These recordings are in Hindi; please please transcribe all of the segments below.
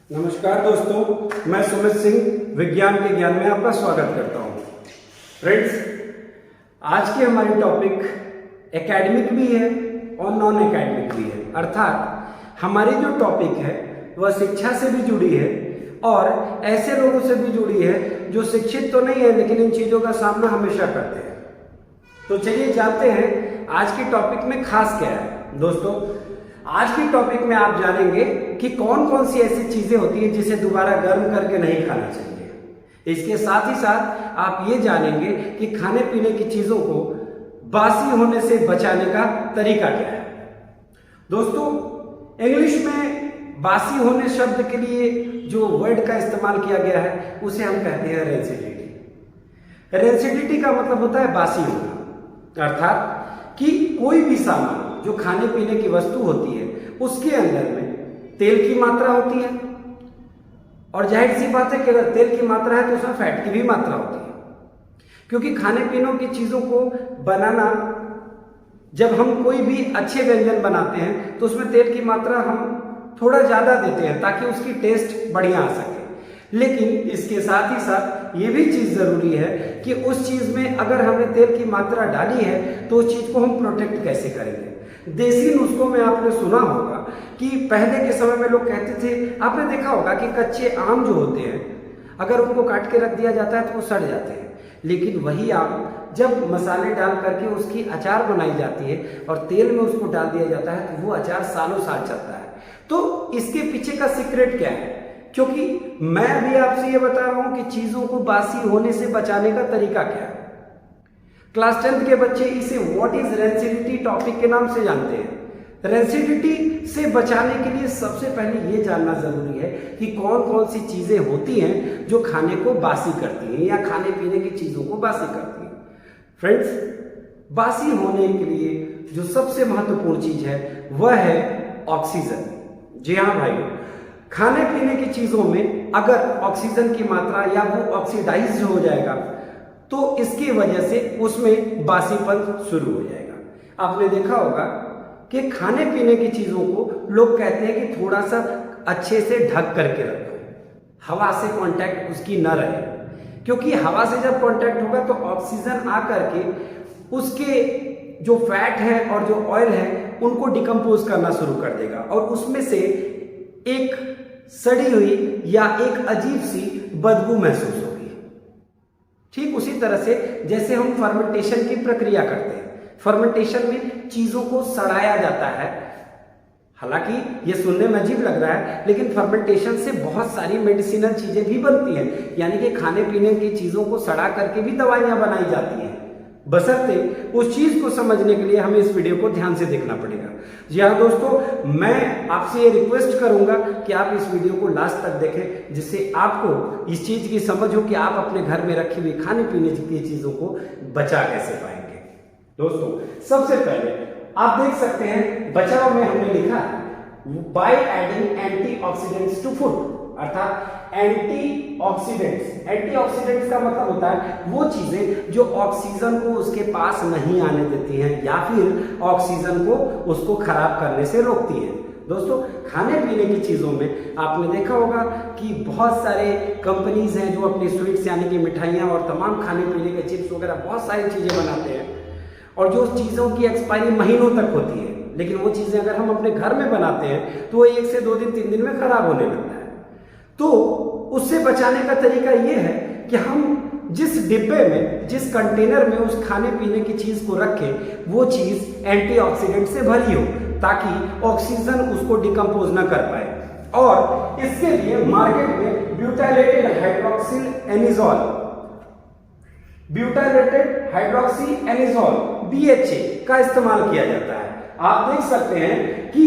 नमस्कार दोस्तों, मैं सुमित सिंह विज्ञान के ज्ञान में आपका स्वागत करता हूं। फ्रेंड्स, आज की हमारी टॉपिक एकेडमिक भी है और नॉन एकेडमिक भी है। अर्थात हमारी जो टॉपिक है वह शिक्षा से भी जुड़ी है और ऐसे लोगों से भी जुड़ी है जो शिक्षित तो नहीं है लेकिन इन चीजों का सामना हमेशा करते हैं। तो चलिए जानते हैं आज की टॉपिक में खास क्या है। दोस्तों, आज की टॉपिक में आप जानेंगे कि कौन कौन सी ऐसी चीजें होती हैं जिसे दोबारा गर्म करके नहीं खाना चाहिए। इसके साथ ही साथ आप ये जानेंगे कि खाने पीने की चीजों को बासी होने से बचाने का तरीका क्या है। दोस्तों, इंग्लिश में बासी होने शब्द के लिए जो वर्ड का इस्तेमाल किया गया है उसे हम कहते हैं रेंसिडिटी। रेंसिडिटी का मतलब होता है बासी होना, अर्थात कि कोई भी सामान जो खाने पीने की वस्तु होती है उसके अंदर में तेल की मात्रा होती है और जाहिर सी बात है कि अगर तेल की मात्रा है तो उसमें फैट की भी मात्रा होती है, क्योंकि खाने पीने की चीजों को बनाना, जब हम कोई भी अच्छे व्यंजन बनाते हैं तो उसमें तेल की मात्रा हम थोड़ा ज्यादा देते हैं ताकि उसकी टेस्ट बढ़िया आ सके। लेकिन इसके साथ ही साथ ये भी चीज जरूरी है कि उस चीज में अगर हमने तेल की मात्रा डाली है तो उस चीज को हम प्रोटेक्ट कैसे करेंगे। देसी नुस्खों में आपने सुना होगा कि पहले के समय में लोग कहते थे, आपने देखा होगा कि कच्चे आम जो होते हैं अगर उनको काट के रख दिया जाता है तो वो सड़ जाते हैं, लेकिन वही आम जब मसाले डाल करके उसकी अचार बनाई जाती है और तेल में उसको डाल दिया जाता है तो वो अचार सालों साल चलता है। तो इसके पीछे का सीक्रेट क्या है? क्योंकि मैं भी आपसे ये बता रहा हूं कि चीजों को बासी होने से बचाने का तरीका क्या है। क्लास 10th के बच्चे इसे व्हाट इज रेंसिडिटी टॉपिक के नाम से जानते हैं। रेंसिडिटी से बचाने के लिए सबसे पहले ये जानना जरूरी है कि कौन कौन सी चीजें होती हैं जो खाने को बासी करती हैं या खाने पीने की चीजों को बासी करती हैं। फ्रेंड्स, बासी होने के लिए जो सबसे महत्वपूर्ण चीज है वह है ऑक्सीजन। जी हाँ भाई, खाने पीने की चीजों में अगर ऑक्सीजन की मात्रा या वो ऑक्सीडाइज हो जाएगा तो इसकी वजह से उसमें बासीपन शुरू हो जाएगा। आपने देखा होगा कि खाने पीने की चीजों को लोग कहते हैं कि थोड़ा सा अच्छे से ढक करके रखो, हवा से कांटेक्ट उसकी न रहे, क्योंकि हवा से जब कांटेक्ट होगा तो ऑक्सीजन आकर के उसके जो फैट है और जो ऑयल है उनको डिकम्पोज करना शुरू कर देगा और उसमें से एक सड़ी हुई या एक अजीब सी बदबू महसूस होगी। ठीक उसी तरह से जैसे हम फर्मेंटेशन की प्रक्रिया करते हैं, फर्मेंटेशन में चीजों को सड़ाया जाता है। हालांकि ये सुनने में अजीब लग रहा है लेकिन फर्मेंटेशन से बहुत सारी मेडिसिनल चीजें भी बनती हैं, यानी कि खाने पीने की चीजों को सड़ा करके भी दवाइयां बनाई जाती हैं। बशर्ते उस चीज को समझने के लिए हमें इस वीडियो को ध्यान से देखना पड़ेगा। जी हाँ दोस्तों, मैं आपसे ये रिक्वेस्ट करूंगा कि आप इस वीडियो को लास्ट तक देखें, जिससे आपको इस चीज की समझ हो कि आप अपने घर में रखी हुई खाने पीने की चीजों को बचा कैसे पाएंगे। दोस्तों, सबसे पहले आप देख सकते हैं बचाव में हमने लिखा by adding antioxidants to food, अर्थात एंटीऑक्सीडेंट्स। एंटीऑक्सीडेंट्स का मतलब होता है वो चीजें जो ऑक्सीजन को उसके पास नहीं आने देती हैं या फिर ऑक्सीजन को उसको खराब करने से रोकती हैं। दोस्तों, खाने पीने की चीजों में आपने देखा होगा कि बहुत सारे कंपनीज हैं जो अपनी स्वीट्स यानी कि मिठाइयां और तमाम खाने पीने के चिप्स वगैरह बहुत सारी चीजें बनाते हैं और जो चीजों की एक्सपायरी महीनों तक होती है, लेकिन वो चीजें अगर हम अपने घर में बनाते हैं तो वो 1 से 2 दिन 3 दिन में खराब होने लगता है। तो उससे बचाने का तरीका यह है कि हम जिस डिब्बे में, जिस कंटेनर में उस खाने पीने की चीज को रखें वो चीज एंटीऑक्सीडेंट से भरी हो ताकि ऑक्सीजन उसको डिकम्पोज न कर पाए। और इसके लिए मार्केट में ब्यूटाइलेटेड हाइड्रोक्सिल एनिजोल BHA का इस्तेमाल किया जाता है। आप देख सकते हैं कि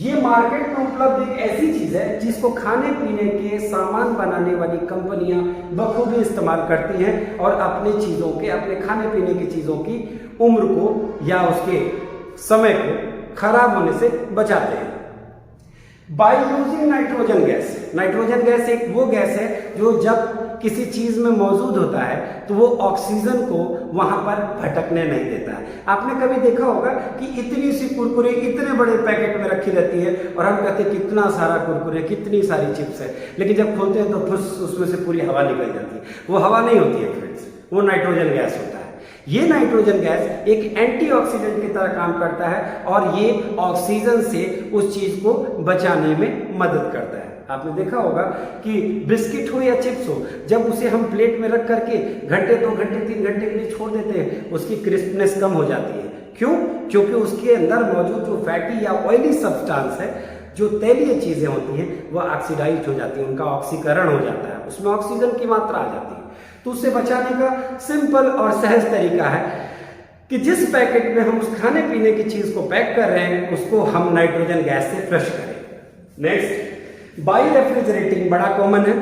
ये मार्केट में उपलब्ध एक ऐसी चीज है जिसको खाने पीने के सामान बनाने वाली कंपनियां बखूबी इस्तेमाल करती हैं और अपने चीजों के, अपने खाने पीने की चीजों की उम्र को या उसके समय को खराब होने से बचाते हैं। By using nitrogen gas. Nitrogen gas एक वो गैस है जो जब किसी चीज में मौजूद होता है तो वो ऑक्सीजन को वहां पर भटकने नहीं देता है। आपने कभी देखा होगा कि इतनी सी कुरकुरे इतने बड़े पैकेट में रखी रहती है और हम कहते हैं कितना सारा कुरकुरे, कितनी सारी चिप्स है, लेकिन जब खोलते हैं तो उसमें से पूरी हवा निकल जाती है। वो हवा नहीं होती है फ्रेंड्स, वो नाइट्रोजन गैस होता है। ये नाइट्रोजन गैस एक एंटीऑक्सीडेंट की तरह काम करता है और ये ऑक्सीजन से उस चीज को बचाने में मदद करता है। आपने देखा होगा कि बिस्किट हो या चिप्स हो, जब उसे हम प्लेट में रख करके घंटे 2 घंटे 3 घंटे के लिए छोड़ देते हैं, उसकी क्रिस्पनेस कम हो जाती है। क्यों? क्योंकि उसके अंदर मौजूद जो फैटी या ऑयली सब्सटेंस है, जो तैलीय चीजें होती हैं, वह ऑक्सीडाइज हो जाती है, उनका ऑक्सीकरण हो जाता है, उसमें ऑक्सीजन की मात्रा आ जाती है। तो उससे बचाने का सिंपल और सहज तरीका है कि जिस पैकेट में हम उस खाने पीने की चीज को पैक कर रहे हैं उसको हम नाइट्रोजन गैस से फ्लश करें। नेक्स्ट, बाई रेफ्रिजरेटिंग बड़ा कॉमन है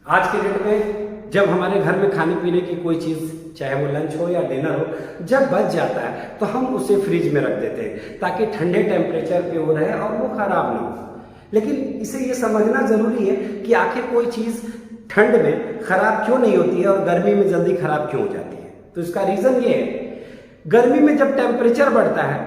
आज के डेट में। जब हमारे घर में खाने पीने की कोई चीज, चाहे वो लंच हो या डिनर हो, जब बच जाता है तो हम उसे फ्रिज में रख देते हैं ताकि ठंडे टेम्परेचर पे वो रहे और वो खराब ना हो। लेकिन इसे ये समझना जरूरी है कि आखिर कोई चीज ठंड में खराब क्यों नहीं होती है और गर्मी में जल्दी खराब क्यों हो जाती है। तो इसका रीजन ये है, गर्मी में जब टेम्परेचर बढ़ता है,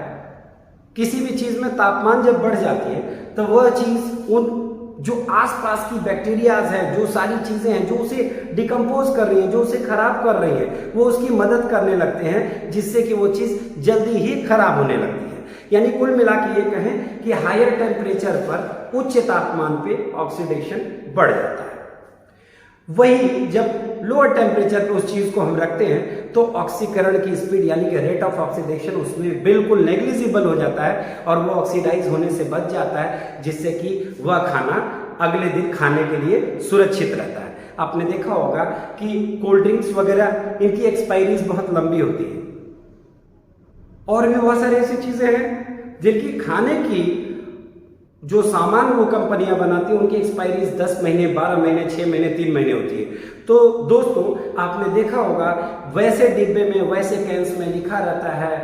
किसी भी चीज में तापमान जब बढ़ जाती है, तो वह चीज उन जो आसपास की बैक्टीरियाज हैं, जो सारी चीजें हैं जो उसे डिकम्पोज कर रही हैं, जो उसे खराब कर रही हैं, वो उसकी मदद करने लगते हैं, जिससे कि वो चीज जल्दी ही खराब होने लगती है। यानी कुल मिला के ये कहें कि हायर टेम्परेचर पर, उच्च तापमान पे ऑक्सीडेशन बढ़ जाता है। वही जब लोअर टेम्परेचर पे उस चीज को हम रखते हैं तो ऑक्सीकरण की स्पीड यानी कि रेट ऑफ ऑक्सीडेशन उसमें बिल्कुल नेग्लिजिबल हो जाता है और वो ऑक्सीडाइज होने से बच जाता है, जिससे कि वह खाना अगले दिन खाने के लिए सुरक्षित रहता है। आपने देखा होगा कि कोल्ड ड्रिंक्स वगैरह, इनकी एक्सपायरीज बहुत लंबी होती है और भी बहुत सारी ऐसी चीजें हैं जिनकी खाने की जो सामान वो कंपनियां बनाती हैं उनकी एक्सपायरीज 10 महीने, 12 महीने, 6 महीने, 3 महीने होती है। तो दोस्तों आपने देखा होगा वैसे डिब्बे में, वैसे कैंस में लिखा रहता है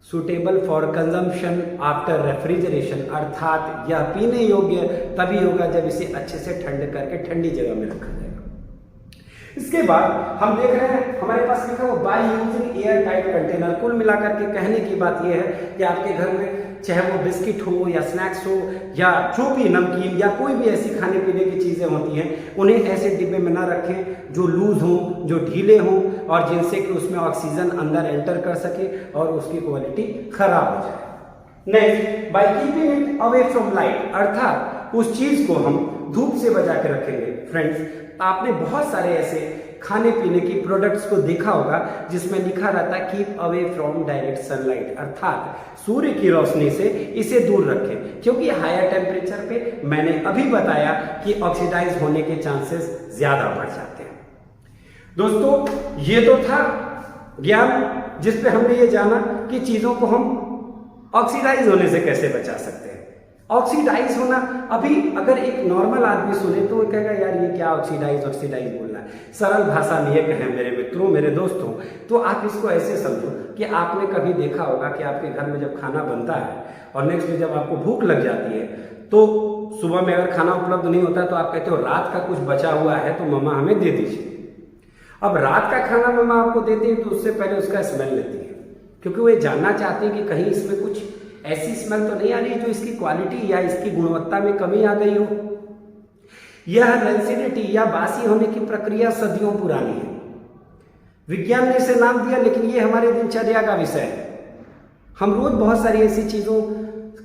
suitable for consumption after refrigeration, अर्थात यह पीने योग्य तभी होगा जब इसे अच्छे से ठंड करके ठंडी जगह में रखा जाएगा। इसके बाद हम देख रहे हैं हमारे पास लिखा हुआ by using air tight container. कुल मिलाकर के कहने की बात यह है कि आपके घर में चाहे वो बिस्किट हो या स्नैक्स हो या जो भी नमकीन या कोई भी ऐसी खाने पीने की चीजें होती हैं, उन्हें ऐसे डिब्बे में ना रखें जो लूज हों, जो ढीले हों और जिनसे कि उसमें ऑक्सीजन अंदर एंटर कर सके और उसकी क्वालिटी खराब हो जाए। Next, by keeping it away from light, अर्थात उस चीज को हम धूप से बचा के रखेंगे। फ्रेंड्स, आपने बहुत सारे ऐसे खाने पीने की प्रोडक्ट्स को देखा होगा जिसमें लिखा रहता है keep away from direct sunlight, अर्थात सूर्य की रोशनी से इसे दूर रखें, क्योंकि हायर टेम्परेचर पे मैंने अभी बताया कि ऑक्सीडाइज होने के चांसेस ज्यादा बढ़ जाते हैं। दोस्तों ये तो था ज्ञान जिसपे हमने ये जाना कि चीजों को हम ऑक्सीडाइज होने से कैसे बचा सकते हैं। ऑक्सीडाइज होना, अभी अगर एक नॉर्मल आदमी सुने तो वो कहेगा यार ये क्या ऑक्सीडाइज बोलना है। सरल भाषा में ये कहें मेरे मित्रों, मेरे दोस्तों, तो आप इसको ऐसे समझो कि आपने कभी देखा होगा कि आपके घर में जब खाना बनता है और नेक्स्ट डे जब आपको भूख लग जाती है तो सुबह में अगर खाना उपलब्ध नहीं होता तो आप कहते हो रात का कुछ बचा हुआ है तो मम्मा हमें दे दीजिए। अब रात का खाना मम्मा आपको देती है तो उससे पहले उसका स्मेल लेती है, क्योंकि वो ये जानना चाहती है कि कहीं इसमें कुछ ऐसी स्मेल तो नहीं आ रही जो इसकी क्वालिटी या इसकी गुणवत्ता में कमी आ गई हो। यह रेंसिडिटी या बासी होने की प्रक्रिया सदियों पुरानी है। विज्ञान ने इसे नाम दिया, लेकिन ये हमारे दिनचर्या का विषय है। हम रोज बहुत सारी ऐसी चीजों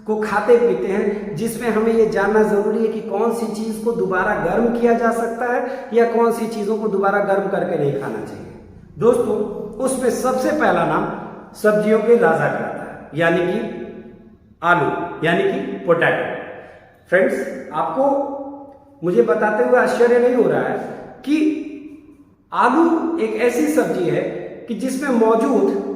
को खाते पीते हैं जिसमें हमें यह जानना जरूरी है कि कौन सी चीज को दोबारा गर्म किया जा सकता है या कौन सी चीजों को दोबारा गर्म करके नहीं खाना चाहिए। दोस्तों, उसमें सबसे पहला नाम सब्जियों के राजा का आता है, यानी कि आलू, यानी कि पोटैटो। फ्रेंड्स, आपको मुझे बताते हुए आश्चर्य नहीं हो रहा है कि आलू एक ऐसी सब्जी है कि जिसमें मौजूद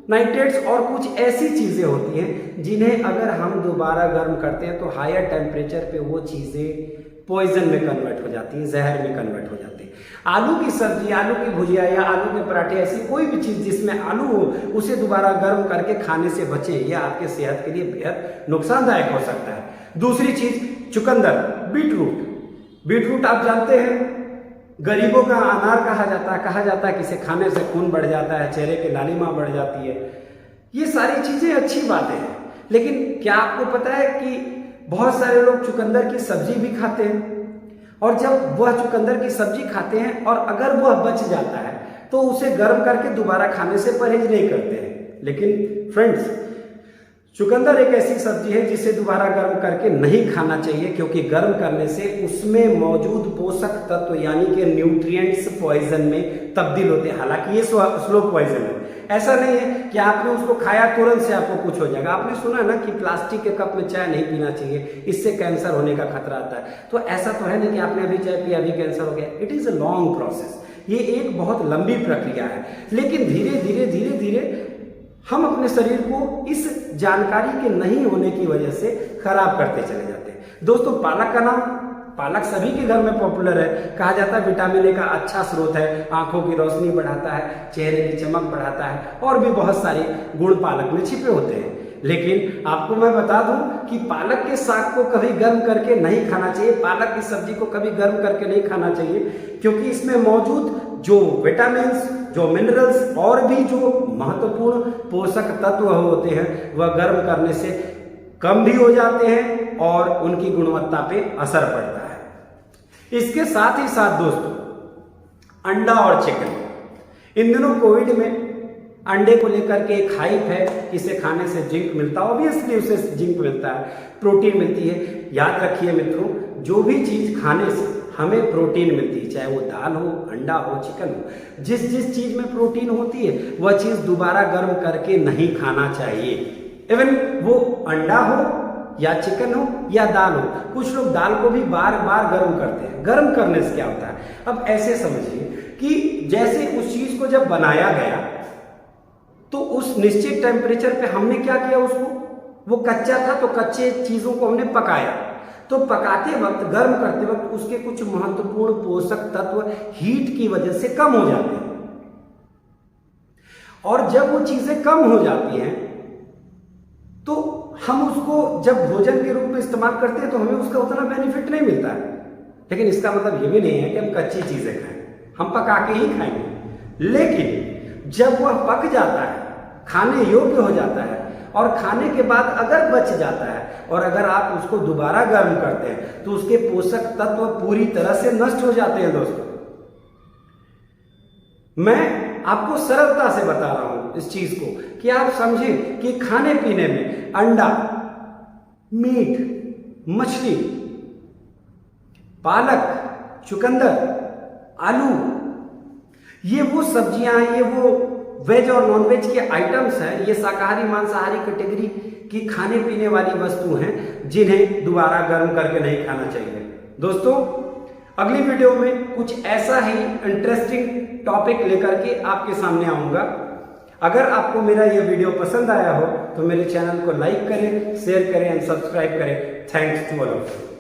नाइट्रेट्स और कुछ ऐसी चीजें होती हैं जिन्हें अगर हम दोबारा गर्म करते हैं तो हायर टेम्परेचर पे वो चीजें पॉइजन में कन्वर्ट हो जाती हैं, जहर में कन्वर्ट हो जाती है। आलू की सब्जी, आलू की भुजिया या आलू के पराठे, ऐसी कोई भी चीज जिसमें आलू हो उसे दोबारा गर्म करके खाने से बचें, यह आपके सेहत के लिए बेहद नुकसानदायक हो सकता है। दूसरी चीज चुकंदर, बीटरूट। बीटरूट आप जानते हैं गरीबों का अनार कहा जाता है कि इसे खाने से खून बढ़ जाता है, चेहरे की लालिमा बढ़ जाती है। ये सारी चीजें अच्छी बातें हैं, लेकिन क्या आपको पता है कि बहुत सारे लोग चुकंदर की सब्जी भी खाते हैं, और जब वह चुकंदर की सब्जी खाते हैं और अगर वह बच जाता है तो उसे गर्म करके दोबारा खाने से परहेज नहीं करते हैं। लेकिन फ्रेंड्स, चुकंदर एक ऐसी सब्जी है जिसे दोबारा गर्म करके नहीं खाना चाहिए, क्योंकि गर्म करने से उसमें मौजूद पोषक तत्व यानी कि न्यूट्रिएंट्स पॉइजन में तब्दील होते हैं। हालांकि ये स्लो पॉइजन है, ऐसा नहीं है कि आपने उसको खाया तुरंत से आपको कुछ हो जाएगा। आपने सुना ना कि प्लास्टिक के कप में चाय नहीं पीना चाहिए, इससे कैंसर होने का खतरा आता है। तो ऐसा तो है नहीं कि आपने अभी चाय पिया अभी कैंसर हो गया। It is a long process, ये एक बहुत लंबी प्रक्रिया है। लेकिन धीरे धीरे हम अपने शरीर को इस जानकारी के नहीं होने की वजह से खराब करते चले जाते हैं। दोस्तों, पालक का नाम, पालक सभी के घर में पॉपुलर है। कहा जाता है विटामिन ए का अच्छा स्रोत है, आंखों की रोशनी बढ़ाता है, चेहरे की चमक बढ़ाता है, और भी बहुत सारे गुण पालक में छिपे होते हैं। लेकिन आपको मैं बता दूं कि पालक के साग को कभी गर्म करके नहीं खाना चाहिए, पालक की सब्जी को कभी गर्म करके नहीं खाना चाहिए, क्योंकि इसमें मौजूद जो विटामिन, जो मिनरल्स और भी जो महत्वपूर्ण पोषक तत्व होते हैं वह गर्म करने से कम भी हो जाते हैं और उनकी गुणवत्ता पे असर पड़ता है। इसके साथ ही साथ दोस्तों, अंडा और चिकन, इन दिनों कोविड में अंडे को लेकर के एक हाइप है कि इसे खाने से जिंक मिलता है। ऑब्वियसली उसे जिंक मिलता है, प्रोटीन मिलती है। याद रखिए मित्रों, जो भी चीज खाने से हमें प्रोटीन मिलती है, चाहे वो दाल हो, अंडा हो, चिकन हो, जिस चीज में प्रोटीन होती है वह चीज दोबारा गर्म करके नहीं खाना चाहिए। इवन वो अंडा हो या चिकन हो या दाल हो। कुछ लोग दाल को भी बार बार गर्म करते हैं। गर्म करने से क्या होता है, अब ऐसे समझिए कि जैसे उस चीज को जब बनाया गया तो उस निश्चित टेम्परेचर पे हमने क्या किया, उसको, वो कच्चा था तो कच्चे चीजों को हमने पकाया, तो पकाते वक्त, गर्म करते वक्त उसके कुछ महत्वपूर्ण पोषक तत्व हीट की वजह से कम हो जाते हैं। और जब वो चीजें कम हो जाती हैं तो हम उसको जब भोजन के रूप में इस्तेमाल करते हैं तो हमें उसका उतना बेनिफिट नहीं मिलता है। लेकिन इसका मतलब ये भी नहीं है कि हम कच्ची चीजें खाएं, हम पका के ही खाएंगे। लेकिन जब वह पक जाता है, खाने योग्य हो जाता है, और खाने के बाद अगर बच जाता है और अगर आप उसको दोबारा गर्म करते हैं तो उसके पोषक तत्व पूरी तरह से नष्ट हो जाते हैं। दोस्तों, मैं आपको सरलता से बता रहा हूं इस चीज को कि आप समझें कि खाने पीने में अंडा, मीट, मछली, पालक, चुकंदर, आलू, ये वो सब्जियां हैं, ये वो वेज और नॉन वेज के आइटम्स हैं, ये शाकाहारी मांसाहारी कैटेगरी की खाने पीने वाली वस्तु हैं जिन्हें दोबारा गर्म करके नहीं खाना चाहिए। दोस्तों, अगली वीडियो में कुछ ऐसा ही इंटरेस्टिंग टॉपिक लेकर के आपके सामने आऊंगा। अगर आपको मेरा यह वीडियो पसंद आया हो तो मेरे चैनल को लाइक करें, शेयर करें एंड सब्सक्राइब करें। Thanks to all of you.